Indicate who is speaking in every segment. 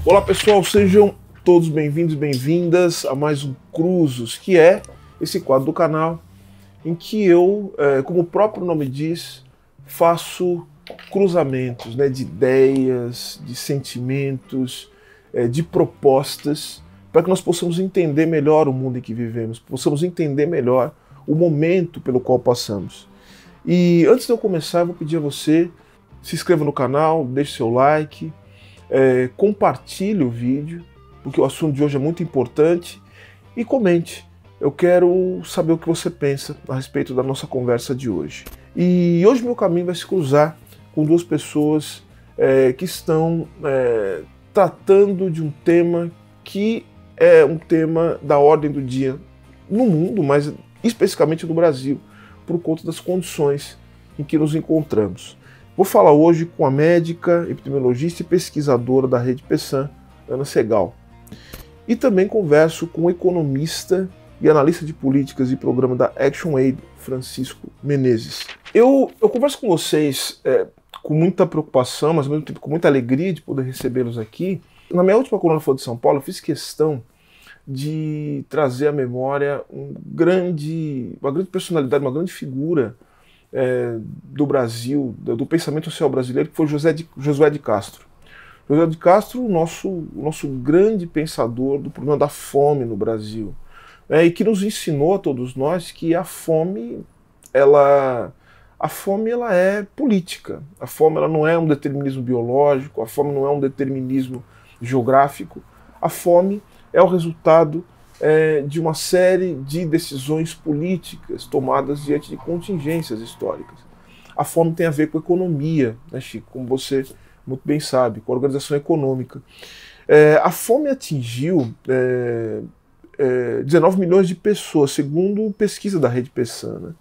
Speaker 1: Olá pessoal, sejam todos bem-vindos e bem-vindas a mais um Cruzos, que é esse quadro do canal em que eu, como o próprio nome diz, faço cruzamentos, né, de ideias, de sentimentos, de propostas, para que nós possamos entender melhor o mundo em que vivemos, possamos entender melhor o momento pelo qual passamos. E antes de eu começar, eu vou pedir a você, se inscreva no canal, deixe seu like, compartilhe o vídeo, porque o assunto de hoje é muito importante, e comente. Eu quero saber o que você pensa a respeito da nossa conversa de hoje. E hoje meu caminho vai se cruzar com duas pessoas que estão tratando de um tema que é um tema da ordem do dia no mundo, mas especificamente no Brasil, por conta das condições em que nos encontramos. Vou falar hoje com a médica, epidemiologista e pesquisadora da Rede Pessan, Ana Segal. E também converso com o economista e analista de políticas e programa da ActionAid, Francisco Menezes. Eu converso com vocês com muita preocupação, mas ao mesmo tempo com muita alegria de poder recebê-los aqui. Na minha última coluna Folha de São Paulo, eu fiz questão de trazer à memória uma grande personalidade, uma grande figura do Brasil, do pensamento social brasileiro, que foi Josué de Castro. Josué de Castro, o nosso grande pensador do problema da fome no Brasil, e que nos ensinou a todos nós que a fome ela é política. A fome ela não é um determinismo biológico, a fome não é um determinismo geográfico. A fome é o resultado de uma série de decisões políticas tomadas diante de contingências históricas. A fome tem a ver com a economia, né, Chico? Como você muito bem sabe, com a organização econômica. A fome atingiu 19 milhões de pessoas, segundo pesquisa da Rede Pessan,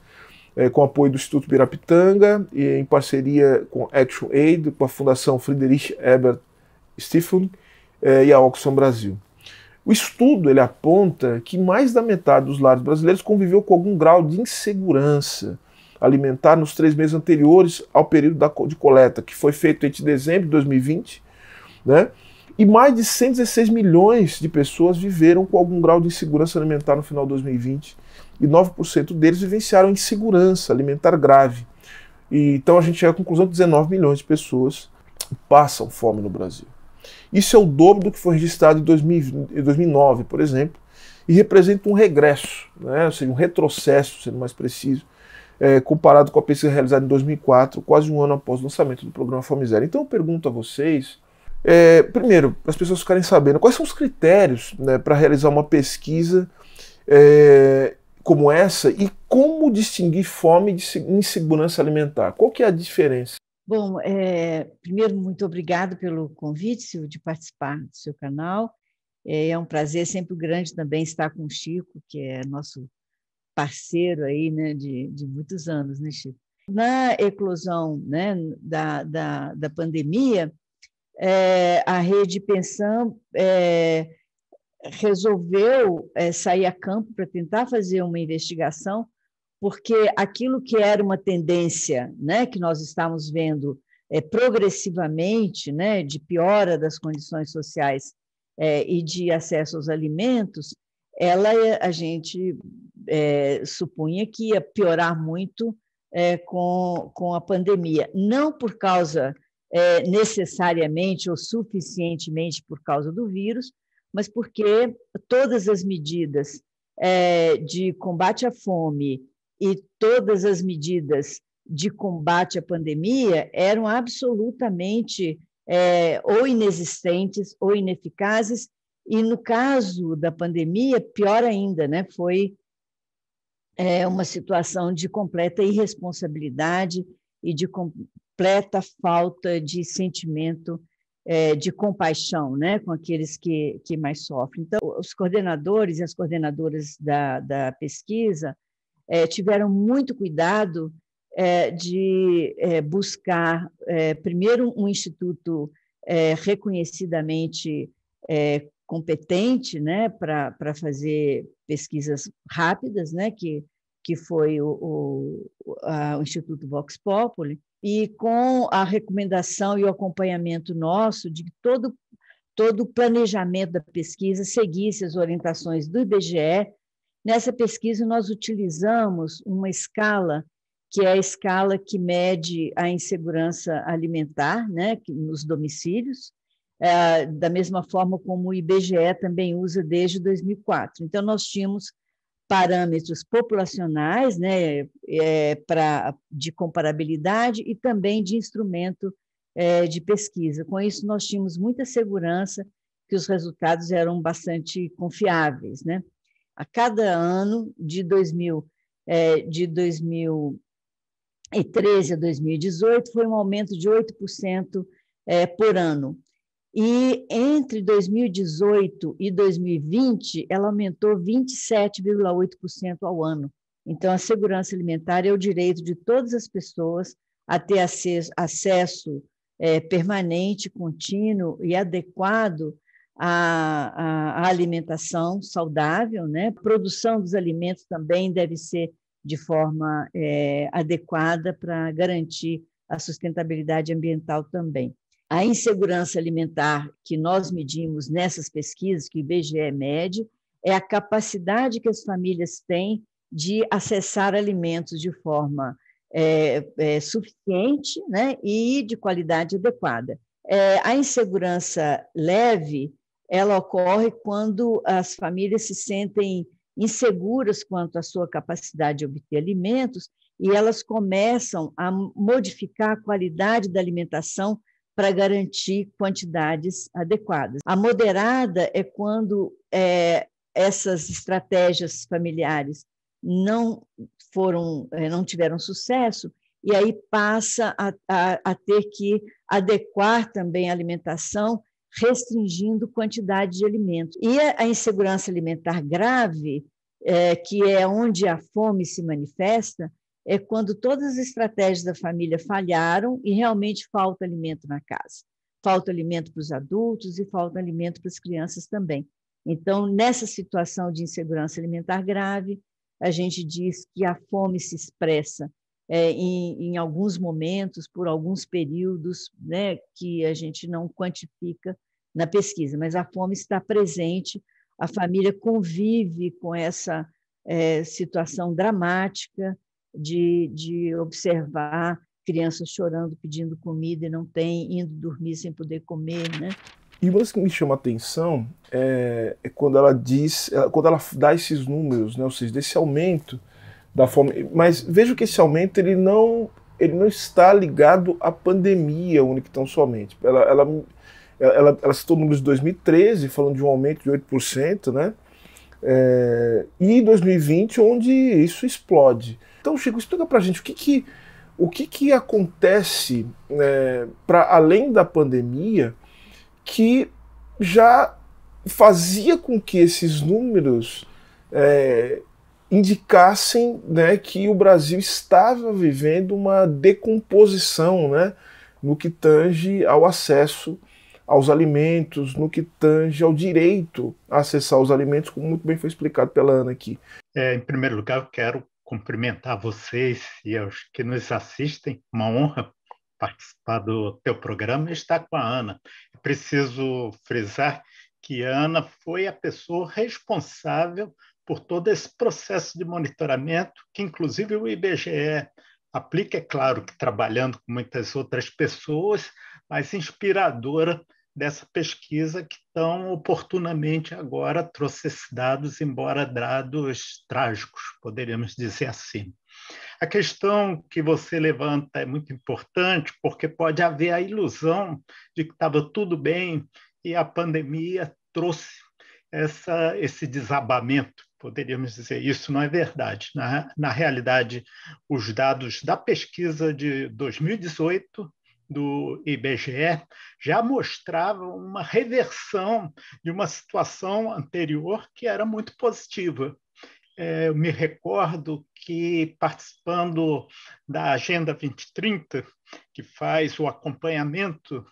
Speaker 1: né? Com apoio do Instituto Birapitanga e em parceria com ActionAid, com a Fundação Friedrich Ebert Stiftung e a Oxfam Brasil. O estudo ele aponta que mais da metade dos lares brasileiros conviveu com algum grau de insegurança alimentar nos 3 meses anteriores ao período de coleta, que foi feito entre dezembro de 2020, né? E mais de 116 milhões de pessoas viveram com algum grau de insegurança alimentar no final de 2020, e 9% deles vivenciaram insegurança alimentar grave. Então a gente chega à conclusão que 19 milhões de pessoas passam fome no Brasil. Isso é o dobro do que foi registrado em 2009, por exemplo, e representa um regresso, né? Ou seja, um retrocesso, sendo mais preciso, comparado com a pesquisa realizada em 2004, quase um ano após o lançamento do programa Fome Zero. Então eu pergunto a vocês, primeiro, para as pessoas ficarem sabendo, quais são os critérios, né, para realizar uma pesquisa como essa e como distinguir fome de insegurança alimentar? Qual que é a diferença?
Speaker 2: Bom, primeiro, muito obrigado pelo convite, Silvio, de participar do seu canal. É um prazer sempre grande também estar com o Chico, que é nosso parceiro aí, né, de muitos anos, né, Chico? Na eclosão, né, da pandemia, a Rede Pessan resolveu sair a campo para tentar fazer uma investigação, porque aquilo que era uma tendência, né, que nós estamos vendo progressivamente, né, de piora das condições sociais e de acesso aos alimentos, a gente supunha que ia piorar muito com a pandemia, não por causa necessariamente ou suficientemente por causa do vírus, mas porque todas as medidas de combate à fome e todas as medidas de combate à pandemia eram absolutamente ou inexistentes ou ineficazes, e no caso da pandemia, pior ainda, né? Foi uma situação de completa irresponsabilidade e de completa falta de sentimento de compaixão, né, com aqueles que mais sofrem. Então, os coordenadores e as coordenadoras da pesquisa tiveram muito cuidado de buscar, primeiro, um instituto reconhecidamente competente, né, para fazer pesquisas rápidas, né, que foi o Instituto Vox Populi, e com a recomendação e o acompanhamento nosso de que todo todo o planejamento da pesquisa seguisse as orientações do IBGE. Nessa pesquisa, nós utilizamos uma escala, que é a escala que mede a insegurança alimentar, né, nos domicílios, da mesma forma como o IBGE também usa desde 2004. Então, nós tínhamos parâmetros populacionais, né, de comparabilidade e também de instrumento de pesquisa. Com isso, nós tínhamos muita segurança que os resultados eram bastante confiáveis, né? A cada ano, de 2013 a 2018, foi um aumento de 8% por ano. E entre 2018 e 2020, ela aumentou 27,8% ao ano. Então, a segurança alimentar é o direito de todas as pessoas a ter acesso permanente, contínuo e adequado à alimentação saudável, né? A produção dos alimentos também deve ser de forma adequada para garantir a sustentabilidade ambiental também. A insegurança alimentar que nós medimos nessas pesquisas, que o IBGE mede, é a capacidade que as famílias têm de acessar alimentos de forma suficiente, né, e de qualidade adequada. A insegurança leve, ela ocorre quando as famílias se sentem inseguras quanto à sua capacidade de obter alimentos e elas começam a modificar a qualidade da alimentação para garantir quantidades adequadas. A moderada é quando essas estratégias familiares não tiveram sucesso, e aí passa a ter que adequar também a alimentação, restringindo quantidade de alimentos. E a insegurança alimentar grave, que é onde a fome se manifesta, é quando todas as estratégias da família falharam e realmente falta alimento na casa. Falta alimento para os adultos e falta alimento para as crianças também. Então, nessa situação de insegurança alimentar grave, a gente diz que a fome se expressa em alguns momentos, por alguns períodos, né, que a gente não quantifica na pesquisa, mas a fome está presente, a família convive com essa situação dramática de observar crianças chorando, pedindo comida e não tem, indo dormir sem poder comer, né?
Speaker 1: E uma coisa que me chama a atenção é quando ela diz, quando ela dá esses números, né, ou seja, desse aumento da fome. Mas vejo que esse aumento ele não está ligado à pandemia única tão somente. Ela citou números de 2013, falando de um aumento de 8%, né? E 2020, onde isso explode. Então, Chico, explica pra gente o que acontece para além da pandemia que já fazia com que esses números indicassem, né, que o Brasil estava vivendo uma decomposição, né, no que tange ao acesso aos alimentos, no que tange ao direito a acessar os alimentos, como muito bem foi explicado pela Ana aqui.
Speaker 3: Em primeiro lugar, eu quero cumprimentar vocês e aos que nos assistem. Uma honra participar do teu programa e estar com a Ana. Eu preciso frisar que a Ana foi a pessoa responsável por todo esse processo de monitoramento, que inclusive o IBGE aplica, é claro, que trabalhando com muitas outras pessoas, mas inspiradora dessa pesquisa que tão oportunamente agora trouxe esses dados, embora dados trágicos, poderíamos dizer assim. A questão que você levanta é muito importante, porque pode haver a ilusão de que estava tudo bem e a pandemia trouxe esse desabamento, poderíamos dizer. Isso não é verdade. Na realidade, os dados da pesquisa de 2018 do IBGE já mostravam uma reversão de uma situação anterior que era muito positiva. Eu me recordo que, participando da Agenda 2030, que faz o acompanhamento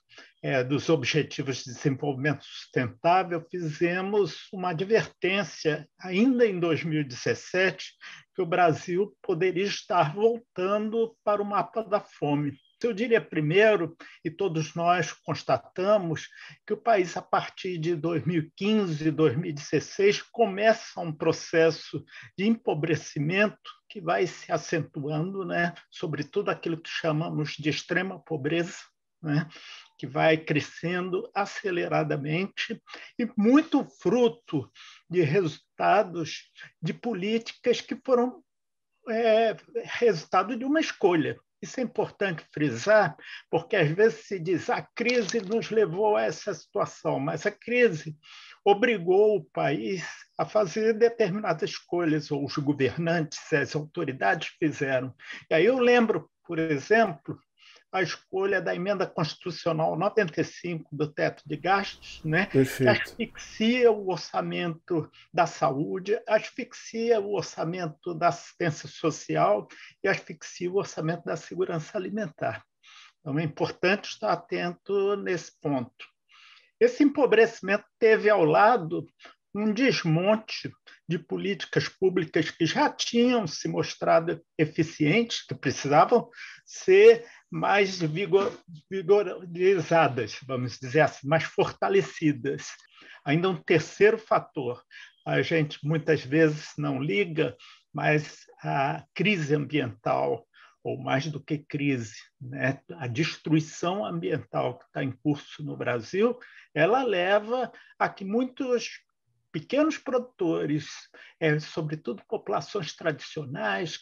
Speaker 3: dos Objetivos de Desenvolvimento Sustentável, fizemos uma advertência, ainda em 2017, que o Brasil poderia estar voltando para o mapa da fome. Eu diria primeiro, e todos nós constatamos, que o país, a partir de 2015, 2016, começa um processo de empobrecimento que vai se acentuando, né, sobretudo aquilo que chamamos de extrema pobreza, né, que vai crescendo aceleradamente e muito fruto de resultados de políticas que foram resultado de uma escolha. Isso é importante frisar, porque às vezes se diz a crise nos levou a essa situação, mas a crise obrigou o país a fazer determinadas escolhas, ou os governantes, as autoridades fizeram. E aí eu lembro, por exemplo, a escolha da emenda constitucional 95 do teto de gastos, né, que asfixia o orçamento da saúde, asfixia o orçamento da assistência social e asfixia o orçamento da segurança alimentar. Então, é importante estar atento nesse ponto. Esse empobrecimento teve ao lado um desmonte de políticas públicas que já tinham se mostrado eficientes, que precisavam ser mais vigorizadas, vamos dizer assim, mais fortalecidas. Ainda um terceiro fator, a gente muitas vezes não liga, mas a crise ambiental, ou mais do que crise, né? A destruição ambiental que está em curso no Brasil, ela leva a que muitos pequenos produtores, sobretudo populações tradicionais,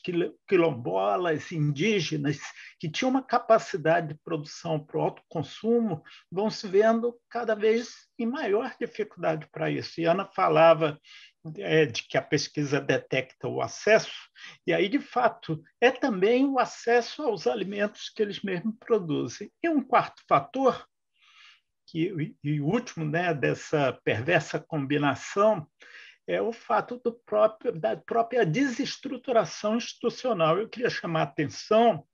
Speaker 3: quilombolas, indígenas, que tinham uma capacidade de produção para o autoconsumo, vão se vendo cada vez em maior dificuldade para isso. E Ana falava de que a pesquisa detecta o acesso, e aí, de fato, é também o acesso aos alimentos que eles mesmos produzem. E um quarto fator, e o último, né, dessa perversa combinação, é o fato da própria desestruturação institucional. Eu queria chamar a atenção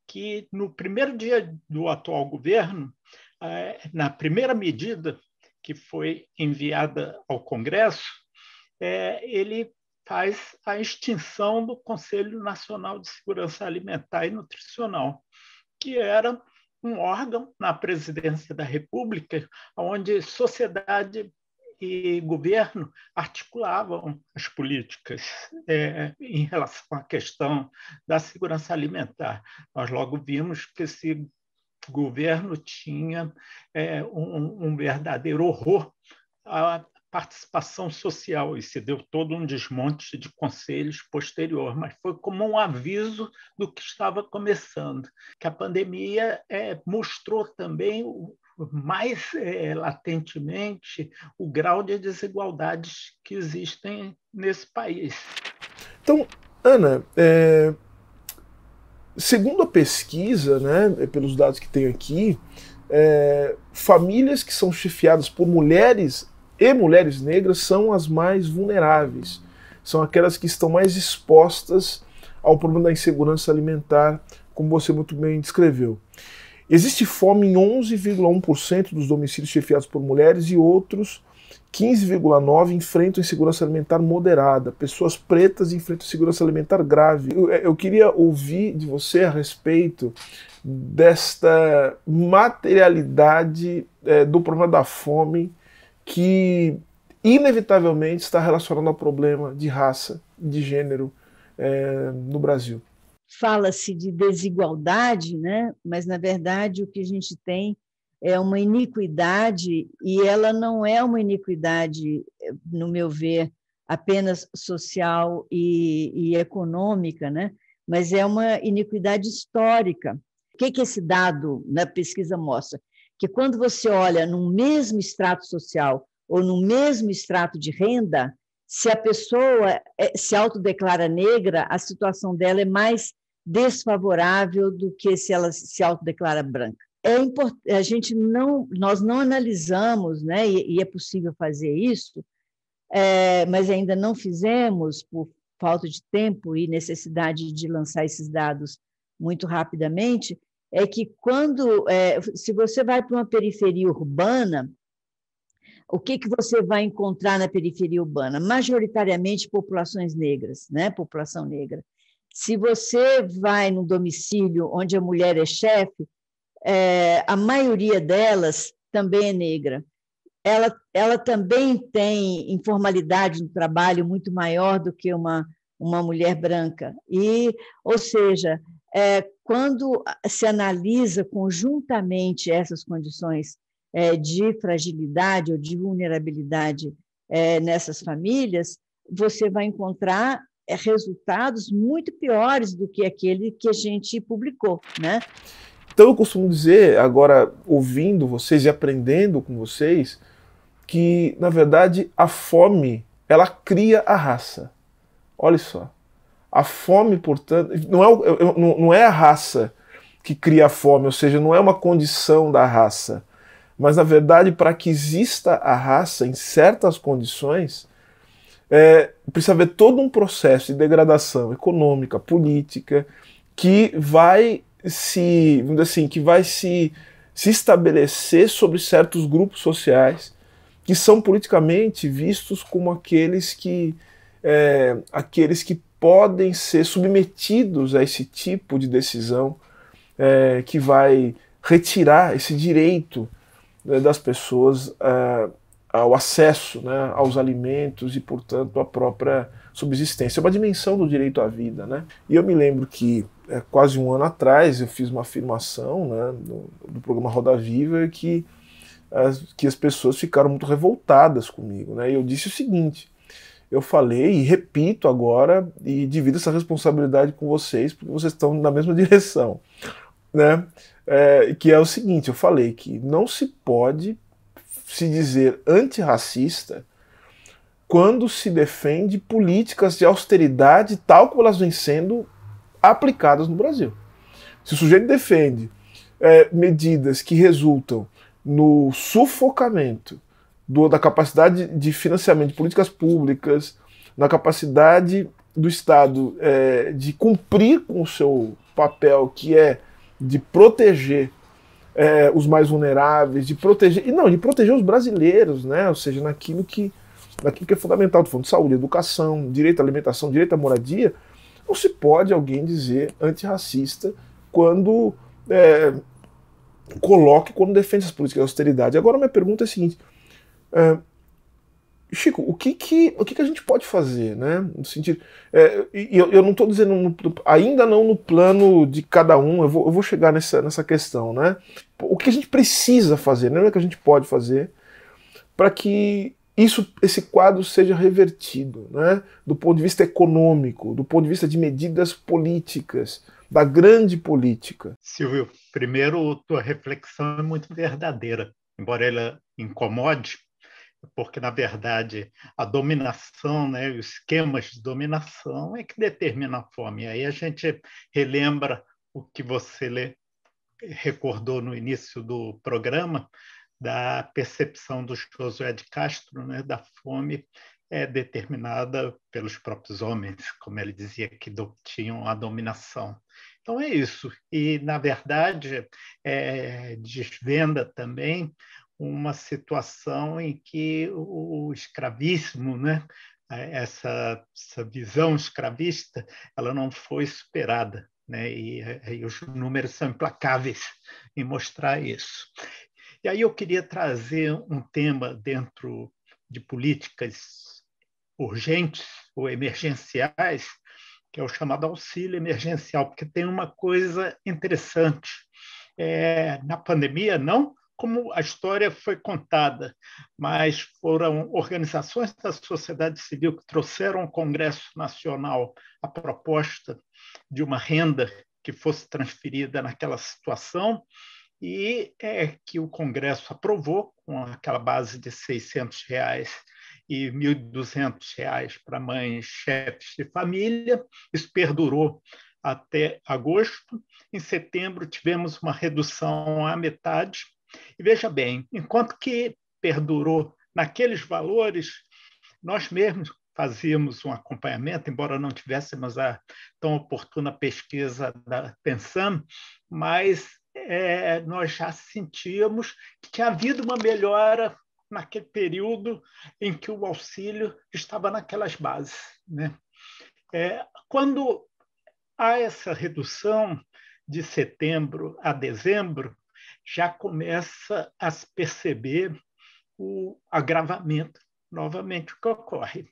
Speaker 3: que, no primeiro dia do atual governo, na primeira medida que foi enviada ao Congresso, ele faz a extinção do Conselho Nacional de Segurança Alimentar e Nutricional, que era um órgão na presidência da República, onde sociedade e governo articulavam as políticas em relação à questão da segurança alimentar. Nós logo vimos que esse governo tinha um verdadeiro horror à participação social, e se deu todo um desmonte de conselhos posterior, mas foi como um aviso do que estava começando, que a pandemia mostrou também mais latentemente o grau de desigualdades que existem nesse país.
Speaker 1: Então, Ana, segundo a pesquisa, né, pelos dados que tenho aqui, famílias que são chefiadas por mulheres e mulheres negras são as mais vulneráveis, são aquelas que estão mais expostas ao problema da insegurança alimentar, como você muito bem descreveu. Existe fome em 11,1% dos domicílios chefiados por mulheres e outros 15,9% enfrentam insegurança alimentar moderada. Pessoas pretas enfrentam insegurança alimentar grave. Eu queria ouvir de você a respeito desta materialidade do problema da fome, que inevitavelmente está relacionado ao problema de raça, de gênero no Brasil.
Speaker 2: Fala-se de desigualdade, né? Mas, na verdade, o que a gente tem é uma iniquidade, e ela não é uma iniquidade, no meu ver, apenas social e econômica, né? Mas é uma iniquidade histórica. O que esse dado na pesquisa mostra? Que quando você olha no mesmo extrato social ou no mesmo extrato de renda, se a pessoa se autodeclara negra, a situação dela é mais desfavorável do que se ela se autodeclara branca. Nós não analisamos, né, e é possível fazer isso, mas ainda não fizemos por falta de tempo e necessidade de lançar esses dados muito rapidamente, é que se você vai para uma periferia urbana, o que você vai encontrar na periferia urbana? Majoritariamente populações negras, né? População negra. Se você vai no domicílio onde a mulher é chefe, a maioria delas também é negra. Ela também tem informalidade no trabalho muito maior do que uma mulher branca. Ou seja, quando se analisa conjuntamente essas condições de fragilidade ou de vulnerabilidade nessas famílias, você vai encontrar resultados muito piores do que aquele que a gente publicou, né?
Speaker 1: Então eu costumo dizer, agora ouvindo vocês e aprendendo com vocês, que na verdade a fome, ela cria a raça. Olha só. A fome, portanto, não é a raça que cria a fome, ou seja, não é uma condição da raça. Mas, na verdade, para que exista a raça em certas condições, precisa haver todo um processo de degradação econômica, política, que vai vamos dizer assim, que vai se estabelecer sobre certos grupos sociais que são politicamente vistos como aqueles que podem ser submetidos a esse tipo de decisão que vai retirar esse direito das pessoas ao acesso, né, aos alimentos e, portanto, à própria subsistência. É uma dimensão do direito à vida, né? E eu me lembro que quase um ano atrás eu fiz uma afirmação, né, do programa Roda Viva que as pessoas ficaram muito revoltadas comigo, né? E eu disse o seguinte: eu falei e repito agora e divido essa responsabilidade com vocês porque vocês estão na mesma direção, né? Que é o seguinte: eu falei que não se pode se dizer antirracista quando se defende políticas de austeridade tal como elas vêm sendo aplicadas no Brasil. Se o sujeito defende medidas que resultam no sufocamento da capacidade de financiamento de políticas públicas, na capacidade do Estado de cumprir com o seu papel, que é de proteger os mais vulneráveis, de proteger os brasileiros, né? Ou seja, naquilo que é fundamental, do fundo de saúde, educação, direito à alimentação, direito à moradia. Não se pode alguém dizer antirracista quando quando defende as políticas de austeridade. Agora minha pergunta é a seguinte: Chico, o que a gente pode fazer, né? No sentido, eu não estou dizendo ainda não no plano de cada um. Eu vou chegar nessa questão, né? O que a gente precisa fazer, não é o que a gente pode fazer para que esse quadro seja revertido, né? Do ponto de vista econômico, do ponto de vista de medidas políticas, da grande política.
Speaker 3: Silvio, primeiro, tua reflexão é muito verdadeira, embora ela incomode, porque, na verdade, a dominação, né, os esquemas de dominação é que determinam a fome. E aí a gente relembra o que você recordou no início do programa, da percepção do Josué de Castro, né, da fome determinada pelos próprios homens, como ele dizia, que tinham a dominação. Então é isso. E, na verdade, desvenda também uma situação em que o escravismo, né, essa visão escravista, ela não foi superada, né, e os números são implacáveis em mostrar isso. E aí eu queria trazer um tema dentro de políticas urgentes ou emergenciais, que é o chamado auxílio emergencial, porque tem uma coisa interessante. Na pandemia, não como a história foi contada, mas foram organizações da sociedade civil que trouxeram ao Congresso Nacional a proposta de uma renda que fosse transferida naquela situação, e que o Congresso aprovou com aquela base de R$600 e R$1.200 para mães chefes de família. Isso perdurou até agosto. Em setembro, tivemos uma redução à metade. E veja bem, enquanto que perdurou naqueles valores, nós mesmos fazíamos um acompanhamento, embora não tivéssemos a tão oportuna pesquisa da Pensam, mas nós já sentíamos que tinha havido uma melhora naquele período em que o auxílio estava naquelas bases, né? Quando há essa redução de setembro a dezembro, já começa a se perceber o agravamento novamente que ocorre.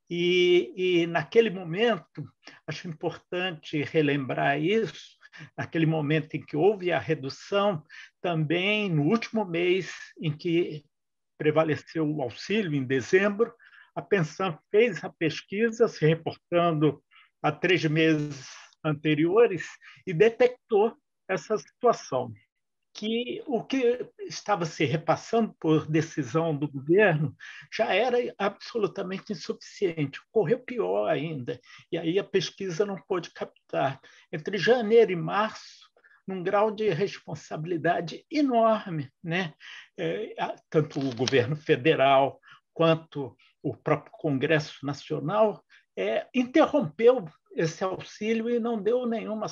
Speaker 3: E naquele momento, acho importante relembrar isso, naquele momento em que houve a redução, também no último mês em que prevaleceu o auxílio, em dezembro, a Pensam fez a pesquisa, se reportando a 3 meses anteriores, e detectou essa situação, que o que estava se repassando por decisão do governo já era absolutamente insuficiente, ocorreu pior ainda, e aí a pesquisa não pôde captar. Entre janeiro e março, num grau de responsabilidade enorme, né? Tanto o governo federal quanto o próprio Congresso Nacional interrompeu esse auxílio e não deu nenhuma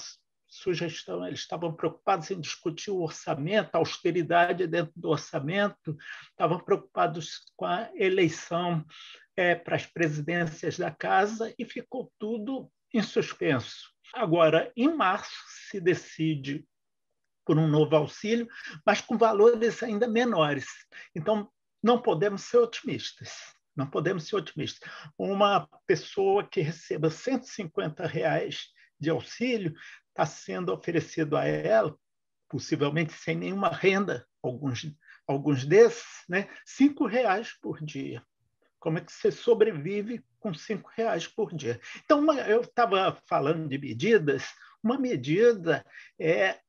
Speaker 3: sugestão. Eles estavam preocupados em discutir o orçamento, a austeridade dentro do orçamento, estavam preocupados com a eleição para as presidências da casa e ficou tudo em suspenso. Agora, em março, se decide por um novo auxílio, mas com valores ainda menores. Então, não podemos ser otimistas. Não podemos ser otimistas. Uma pessoa que receba R$ 150 de auxílio está sendo oferecido a ela, possivelmente sem nenhuma renda, alguns desses, né, R$ 5 por dia. Como é que você sobrevive com R$ 5 por dia? Então, eu estava falando de medidas, uma medida é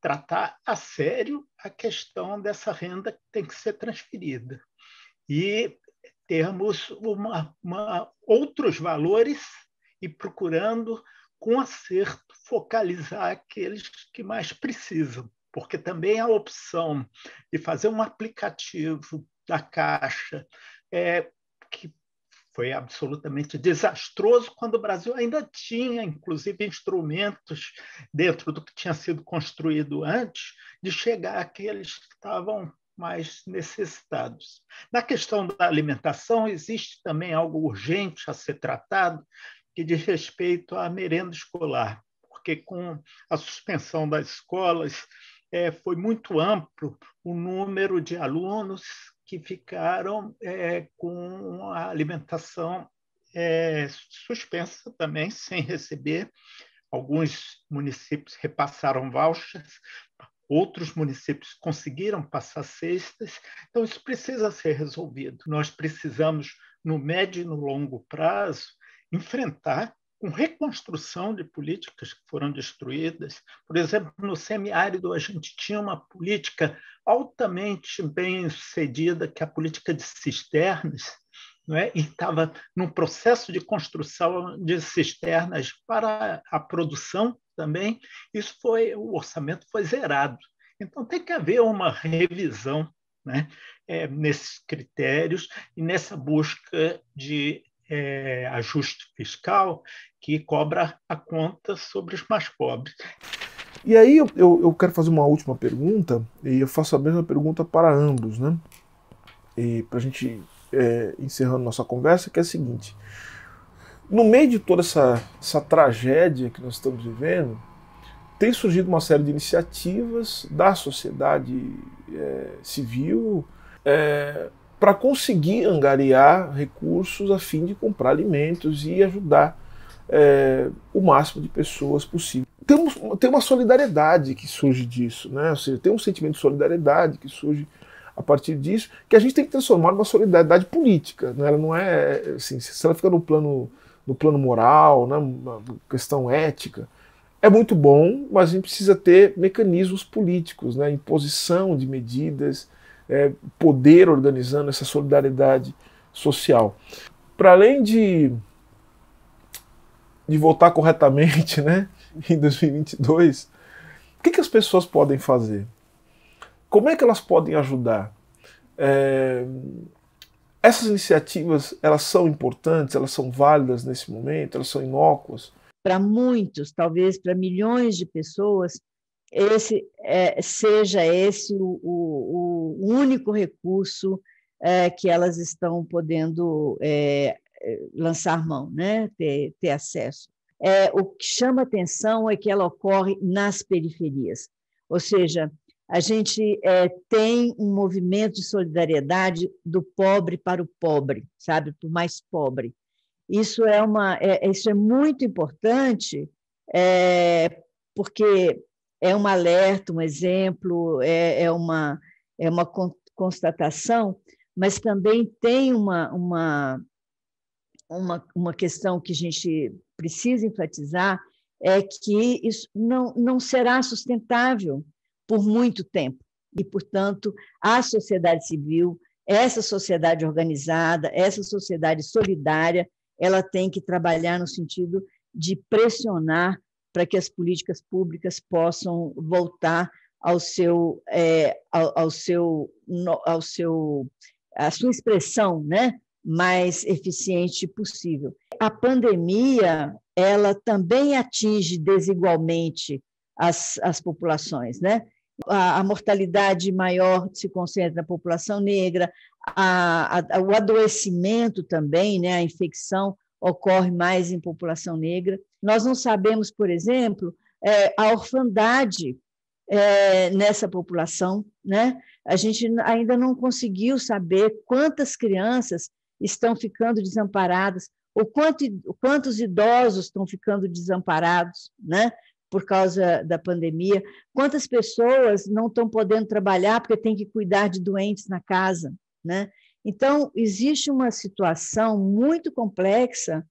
Speaker 3: tratar a sério a questão dessa renda que tem que ser transferida. E termos outros valores e procurando, com acerto, focalizar aqueles que mais precisam, porque também a opção de fazer um aplicativo da Caixa que foi absolutamente desastroso quando o Brasil ainda tinha, inclusive, instrumentos dentro do que tinha sido construído antes de chegar àqueles que estavam mais necessitados. Na questão da alimentação, existe também algo urgente a ser tratado, que diz respeito à merenda escolar, porque com a suspensão das escolas foi muito amplo o número de alunos que ficaram com a alimentação suspensa também, sem receber. Alguns municípios repassaram vouchers, outros municípios conseguiram passar cestas. Então, isso precisa ser resolvido. Nós precisamos, no médio e no longo prazo, enfrentar com reconstrução de políticas que foram destruídas. Por exemplo, no semiárido, a gente tinha uma política altamente bem sucedida, que é a política de cisternas, não é? E estava num processo de construção de cisternas para a produção também. O orçamento foi zerado. Então, tem que haver uma revisão, né, nesses critérios e nessa busca de ajuste fiscal que cobra a conta sobre os mais pobres.
Speaker 1: E aí eu quero fazer uma última pergunta, e eu faço a mesma pergunta para ambos, né? E para a gente encerrando nossa conversa, que é a seguinte: no meio de toda essa tragédia que nós estamos vivendo, tem surgido uma série de iniciativas da sociedade civil para conseguir angariar recursos a fim de comprar alimentos e ajudar o máximo de pessoas possível. Tem uma solidariedade que surge disso, né? Ou seja, tem um sentimento de solidariedade que surge a partir disso, que a gente tem que transformar numa solidariedade política, né? Ela não é assim, se ela fica no plano moral, né, uma questão ética, é muito bom, mas a gente precisa ter mecanismos políticos, né, imposição de medidas, poder organizando essa solidariedade social. Para além de votar corretamente, né, em 2022, o que as pessoas podem fazer? Como é que elas podem ajudar? Essas iniciativas, elas são importantes, elas são válidas nesse momento, elas são inócuas?
Speaker 2: Para muitos, talvez para milhões de pessoas, seja esse o único recurso que elas estão podendo lançar mão, né? ter acesso. o que chama atenção é que ela ocorre nas periferias. Ou seja, a gente tem um movimento de solidariedade do pobre para o pobre, sabe, para o mais pobre. Isso é muito importante, porque é um alerta, um exemplo, é uma constatação, mas também tem uma questão que a gente precisa enfatizar, é que isso não será sustentável por muito tempo. E, portanto, a sociedade civil, essa sociedade organizada, essa sociedade solidária, ela tem que trabalhar no sentido de pressionar para que as políticas públicas possam voltar à sua expressão, né, mais eficiente possível. A pandemia, ela também atinge desigualmente as populações, né? A mortalidade maior se concentra na população negra, o adoecimento também, né, a infecção ocorre mais em população negra. Nós não sabemos, por exemplo, a orfandade nessa população, né? A gente ainda não conseguiu saber quantas crianças estão ficando desamparadas, ou quantos idosos estão ficando desamparados, né? Por causa da pandemia, quantas pessoas não estão podendo trabalhar porque têm que cuidar de doentes na casa, né? Então, existe uma situação muito complexa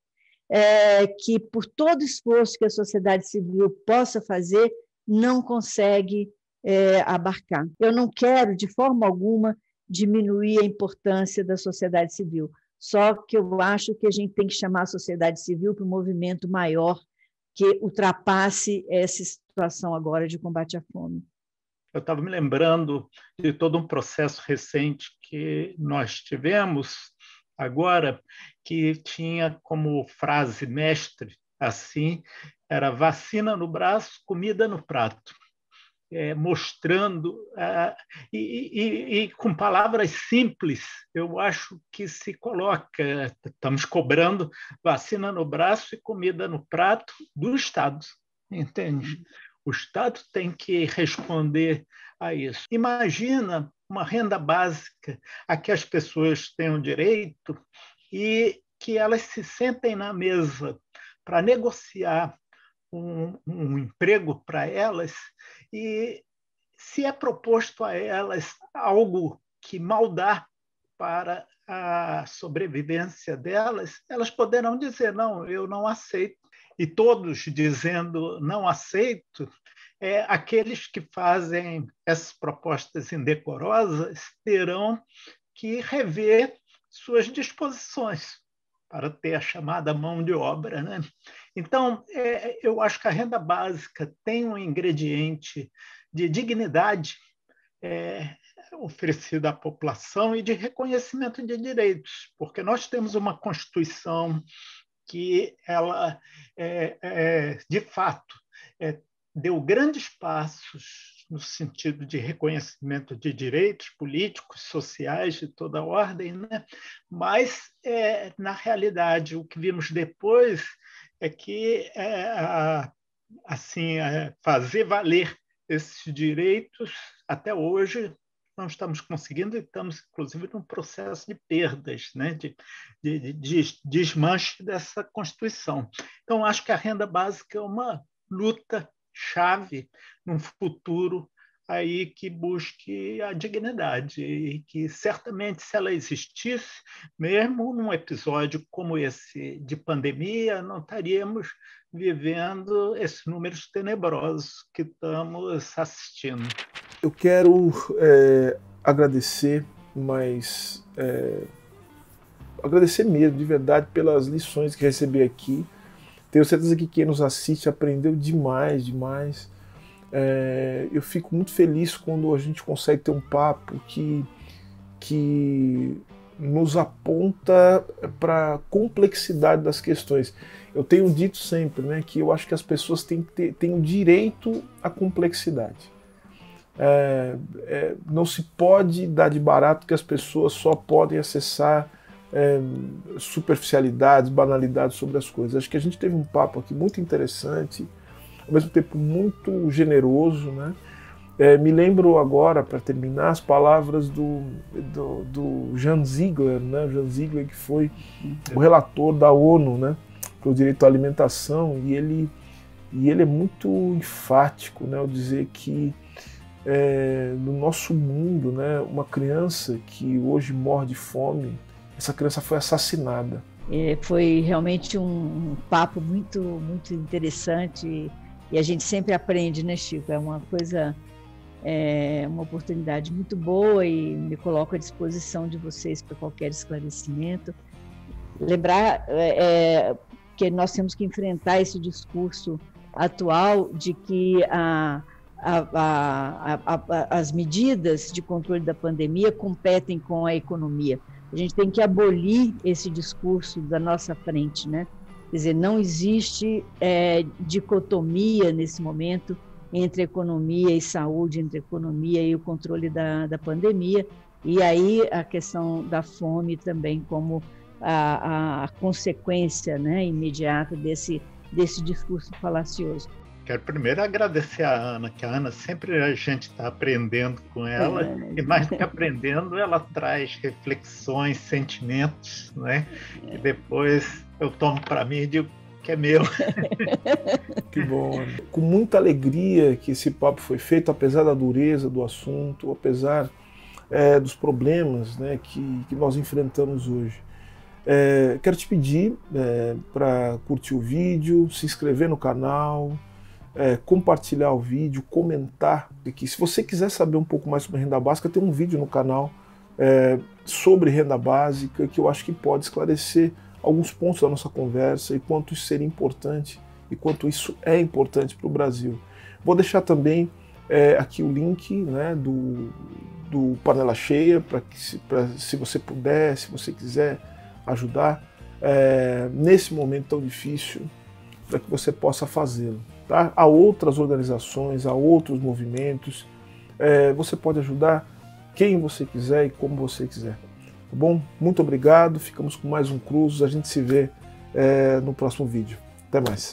Speaker 2: que, por todo esforço que a sociedade civil possa fazer, não consegue abarcar. Eu não quero, de forma alguma, diminuir a importância da sociedade civil, só que eu acho que a gente tem que chamar a sociedade civil para um movimento maior que ultrapasse essa situação agora de combate à fome.
Speaker 3: Eu estava me lembrando de todo um processo recente que nós tivemos agora, que tinha como frase mestre, assim, era vacina no braço, comida no prato. Mostrando, e com palavras simples, eu acho que se coloca, estamos cobrando vacina no braço e comida no prato do Estado, entende? O Estado tem que responder a isso. Imagina uma renda básica a que as pessoas tenham direito e que elas se sentem na mesa para negociar um emprego para elas, e se é proposto a elas algo que mal dá para a sobrevivência delas, elas poderão dizer, não, eu não aceito. E todos dizendo não aceito, aqueles que fazem essas propostas indecorosas terão que rever suas disposições para ter a chamada mão de obra, né? Então, eu acho que a renda básica tem um ingrediente de dignidade oferecido à população e de reconhecimento de direitos, porque nós temos uma Constituição que ela, de fato, deu grandes passos no sentido de reconhecimento de direitos políticos, sociais, de toda ordem, né? Mas, na realidade, o que vimos depois é que fazer valer esses direitos, até hoje, não estamos conseguindo, e estamos, inclusive, num processo de perdas, né? de desmanche dessa Constituição. Então, acho que a renda básica é uma luta chave num futuro aí que busque a dignidade e que certamente, se ela existisse, mesmo num episódio como esse de pandemia, não estaríamos vivendo esses números tenebrosos que estamos assistindo.
Speaker 1: Eu quero agradecer, mas agradecer mesmo, de verdade, pelas lições que recebi aqui. Tenho certeza que quem nos assiste aprendeu demais, demais. Eu fico muito feliz quando a gente consegue ter um papo que nos aponta para a complexidade das questões. Eu tenho dito sempre, né, que eu acho que as pessoas têm o direito à complexidade. Não se pode dar de barato que as pessoas só podem acessar superficialidades, banalidades sobre as coisas. Acho que a gente teve um papo aqui muito interessante, ao mesmo tempo muito generoso, né? Me lembro agora, para terminar, as palavras do Jan Ziegler, né? Jan Ziegler, que foi o relator da ONU, né, para o direito à alimentação, e ele é muito enfático, né, ao dizer que no nosso mundo, né, uma criança que hoje morre de fome, essa criança foi assassinada.
Speaker 2: Foi realmente um papo muito, muito interessante, e a gente sempre aprende, né, Chico? É uma coisa... É uma oportunidade muito boa e me coloco à disposição de vocês para qualquer esclarecimento. Lembrar que nós temos que enfrentar esse discurso atual de que as medidas de controle da pandemia competem com a economia. A gente tem que abolir esse discurso da nossa frente, né? Quer dizer, não existe dicotomia nesse momento entre economia e saúde, entre economia e o controle da pandemia, e aí a questão da fome também como a consequência, né, imediata desse discurso falacioso.
Speaker 3: Quero primeiro agradecer a Ana, que a Ana sempre a gente está aprendendo com ela, e mais do que aprendendo, ela traz reflexões, sentimentos, né? E depois eu tomo para mim e digo que é meu.
Speaker 1: Que bom. Com muita alegria que esse papo foi feito, apesar da dureza do assunto, apesar dos problemas, né, que nós enfrentamos hoje. Quero te pedir para curtir o vídeo, se inscrever no canal, compartilhar o vídeo, comentar aqui. Se você quiser saber um pouco mais sobre renda básica, tem um vídeo no canal sobre renda básica que eu acho que pode esclarecer alguns pontos da nossa conversa e quanto isso seria importante e quanto isso é importante para o Brasil. Vou deixar também aqui o link, né, do Panela Cheia, para se você puder, se você quiser ajudar nesse momento tão difícil, para que você possa fazê-lo. Tá? Há outras organizações, há outros movimentos, você pode ajudar quem você quiser e como você quiser. Tá bom? Muito obrigado, ficamos com mais um Cruzos, a gente se vê no próximo vídeo. Até mais.